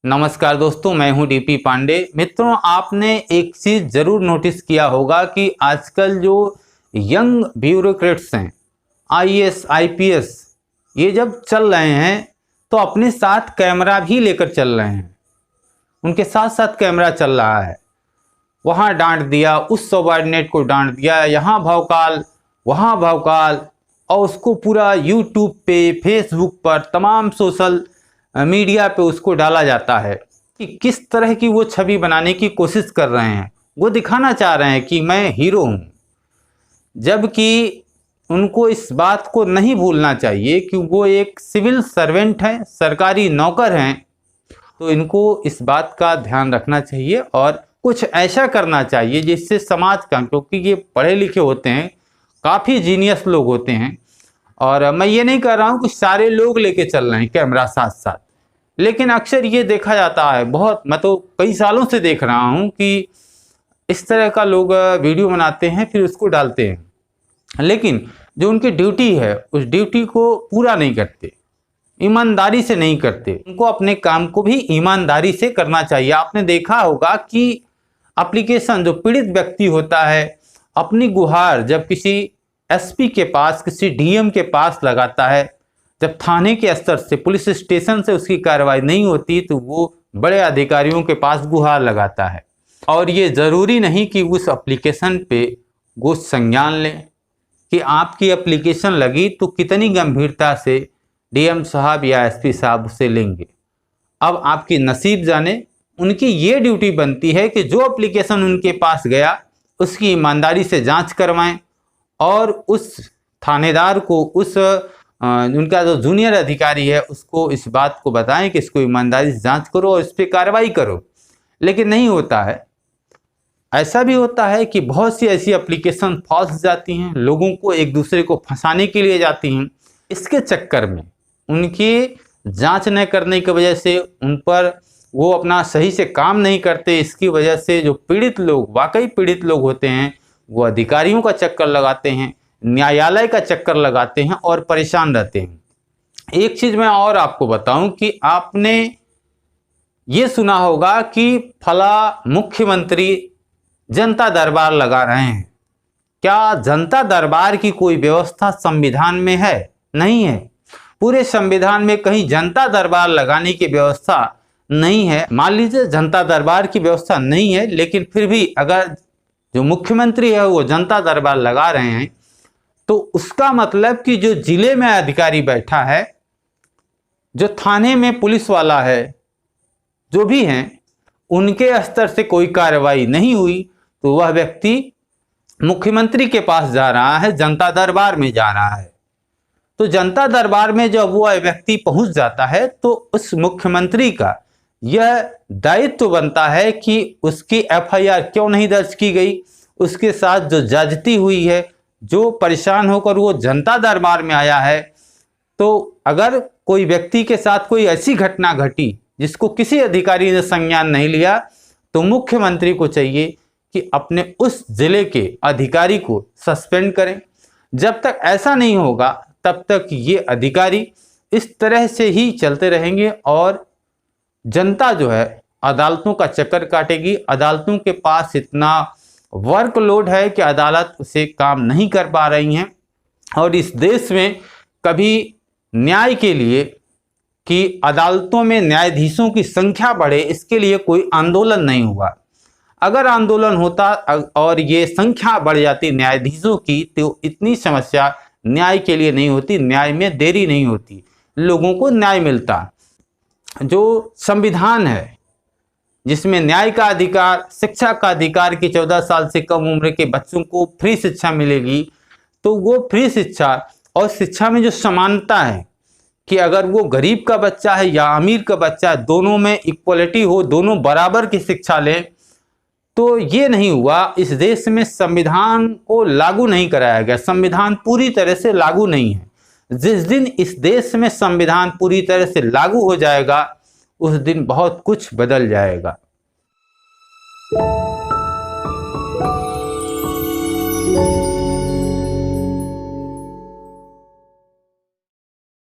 नमस्कार दोस्तों, मैं हूं डीपी पांडे। मित्रों, आपने एक चीज़ ज़रूर नोटिस किया होगा कि आजकल जो यंग ब्यूरोक्रेट्स हैं, आईएएस आईपीएस, ये जब चल रहे हैं तो अपने साथ कैमरा भी लेकर चल रहे हैं। उनके साथ साथ कैमरा चल रहा है। वहाँ डांट दिया, उस सबऑर्डिनेट को डांट दिया, यहाँ भौकाल, वहाँ भौकाल, और उसको पूरा यूट्यूब पे, फेसबुक पर, तमाम सोशल मीडिया पे उसको डाला जाता है कि किस तरह की वो छवि बनाने की कोशिश कर रहे हैं। वो दिखाना चाह रहे हैं कि मैं हीरो हूँ, जबकि उनको इस बात को नहीं भूलना चाहिए कि वो एक सिविल सर्वेंट हैं, सरकारी नौकर हैं। तो इनको इस बात का ध्यान रखना चाहिए और कुछ ऐसा करना चाहिए जिससे समाज का, क्योंकि ये पढ़े लिखे होते हैं, काफ़ी जीनियस लोग होते हैं। और मैं ये नहीं कह रहा हूँ कि सारे लोग लेके चल रहे हैं कैमरा साथ साथ, लेकिन अक्सर ये देखा जाता है, बहुत, मैं तो कई सालों से देख रहा हूँ कि इस तरह का लोग वीडियो बनाते हैं फिर उसको डालते हैं, लेकिन जो उनकी ड्यूटी है उस ड्यूटी को पूरा नहीं करते, ईमानदारी से नहीं करते। उनको अपने काम को भी ईमानदारी से करना चाहिए। आपने देखा होगा कि एप्लीकेशन, जो पीड़ित व्यक्ति होता है, अपनी गुहार जब किसी एसपी के पास, किसी डीएम के पास लगाता है, जब थाने के स्तर से, पुलिस स्टेशन से उसकी कार्रवाई नहीं होती तो वो बड़े अधिकारियों के पास गुहार लगाता है। और ये ज़रूरी नहीं कि उस एप्लीकेशन पे वो संज्ञान लें कि आपकी एप्लीकेशन लगी तो कितनी गंभीरता से डीएम साहब या एसपी साहब उसे लेंगे। अब आपकी नसीब जाने। उनकी ये ड्यूटी बनती है कि जो एप्लीकेशन उनके पास गया उसकी ईमानदारी से जांच करवाएं और उस थानेदार को, उस उनका जो जूनियर अधिकारी है उसको इस बात को बताएं कि इसको ईमानदारी से जांच करो और इस पर कार्रवाई करो। लेकिन नहीं होता है। ऐसा भी होता है कि बहुत सी ऐसी एप्लीकेशन फंस जाती हैं, लोगों को एक दूसरे को फंसाने के लिए जाती हैं। इसके चक्कर में उनकी जांच न करने की वजह से उन पर वो अपना सही से काम नहीं करते। इसकी वजह से जो पीड़ित लोग, वाकई पीड़ित लोग होते हैं, वो अधिकारियों का चक्कर लगाते हैं, न्यायालय का चक्कर लगाते हैं और परेशान रहते हैं। एक चीज़ मैं और आपको बताऊं कि आपने ये सुना होगा कि फला मुख्यमंत्री जनता दरबार लगा रहे हैं। क्या जनता दरबार की कोई व्यवस्था संविधान में है? नहीं है। पूरे संविधान में कहीं जनता दरबार लगाने की व्यवस्था नहीं है। मान लीजिए जनता दरबार की व्यवस्था नहीं है, लेकिन फिर भी अगर जो मुख्यमंत्री है वो जनता दरबार लगा रहे हैं तो उसका मतलब कि जो जिले में अधिकारी बैठा है, जो थाने में पुलिस वाला है, जो भी हैं, उनके स्तर से कोई कार्रवाई नहीं हुई तो वह व्यक्ति मुख्यमंत्री के पास जा रहा है, जनता दरबार में जा रहा है। तो जनता दरबार में जब वह व्यक्ति पहुंच जाता है तो उस मुख्यमंत्री का यह दायित्व बनता है कि उसकी एफआईआर क्यों नहीं दर्ज की गई, उसके साथ जो ज्यादती हुई है, जो परेशान होकर वो जनता दरबार में आया है। तो अगर कोई व्यक्ति के साथ कोई ऐसी घटना घटी जिसको किसी अधिकारी ने संज्ञान नहीं लिया तो मुख्यमंत्री को चाहिए कि अपने उस जिले के अधिकारी को सस्पेंड करें। जब तक ऐसा नहीं होगा तब तक ये अधिकारी इस तरह से ही चलते रहेंगे और जनता जो है अदालतों का चक्कर काटेगी। अदालतों के पास इतना वर्कलोड है कि अदालत उसे काम नहीं कर पा रही हैं। और इस देश में कभी न्याय के लिए कि अदालतों में न्यायाधीशों की संख्या बढ़े, इसके लिए कोई आंदोलन नहीं हुआ। अगर आंदोलन होता और ये संख्या बढ़ जाती न्यायाधीशों की तो इतनी समस्या न्याय के लिए नहीं होती, न्याय में देरी नहीं होती, लोगों को न्याय मिलता। जो संविधान है जिसमें न्याय का अधिकार, शिक्षा का अधिकार कि 14 साल से कम उम्र के बच्चों को फ्री शिक्षा मिलेगी, तो वो फ्री शिक्षा और शिक्षा में जो समानता है कि अगर वो गरीब का बच्चा है या अमीर का बच्चा है, दोनों में इक्वलिटी हो, दोनों बराबर की शिक्षा लें, तो ये नहीं हुआ। इस देश में संविधान को लागू नहीं कराया गया। संविधान पूरी तरह से लागू नहीं है। जिस दिन इस देश में संविधान पूरी तरह से लागू हो जाएगा उस दिन बहुत कुछ बदल जाएगा।